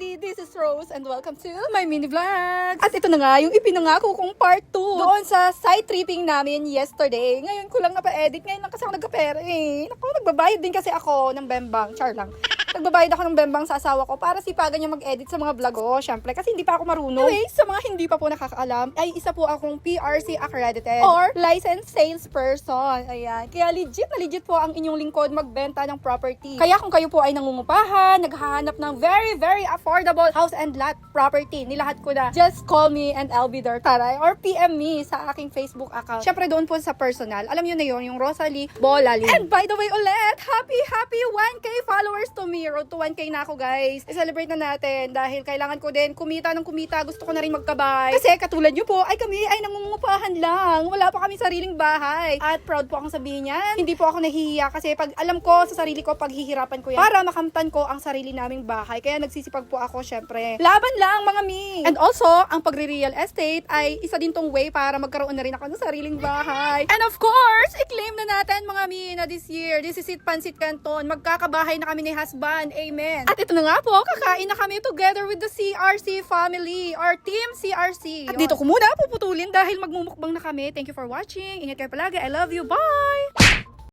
everybody! This is Rose and welcome to my mini vlog. At ito na nga yung ipinangako kong part 2 doon sa side tripping namin yesterday. Ngayon ko lang napa-edit. Ngayon lang kasi ako nagkapera eh. Naku, nagbabayad din kasi ako ng bembang. Char lang. Nagbabayad ako ng bembang sa asawa ko para sipagan niya mag-edit sa mga vlog ko. Syempre, kasi hindi pa ako marunong. Anyway, sa mga hindi pa po nakakaalam, ay isa po akong PRC accredited or licensed salesperson. Ayan. Kaya legit na legit po ang inyong lingkod magbenta ng property. Kaya kung kayo po ay nangungupahan, naghahanap ng very, very affordable house and lot property, nilahat ko na. Just call me and I'll be there, taray. Or PM me sa aking Facebook account. Syempre, doon po sa personal. Alam nyo na yun, yung Rosalie Bolalin. And by the way ulit, happy 1K followers to me. Road to 1K na ako, guys. I-celebrate na natin dahil kailangan ko din kumita ng kumita. Gusto ko na rin magkabay. Kasi katulad nyo po, ay kami ay nangungupahan lang. Wala pa kami sariling bahay. At proud po akong sabihin yan. Hindi po ako nahihiya kasi pag alam ko sa sarili ko, paghihirapan ko yan para makamtan ko ang sarili naming bahay. Kaya nagsisipag po ako, syempre. Laban lang, mga mi. And also, ang pagre-real estate ay isa din tong way para magkaroon na rin ako ng sariling bahay. And of course, i-claim na natin, mga mi, na this year, this is it, Pansit Canton. Magkakabahay na kami ni husband. Amen. At ito na nga po, kakain na kami together with the CRC family or Team CRC. At dito ko muna puputulin dahil magmumukbang na kami. Thank you for watching. Ingat kayo palagi. I love you. Bye!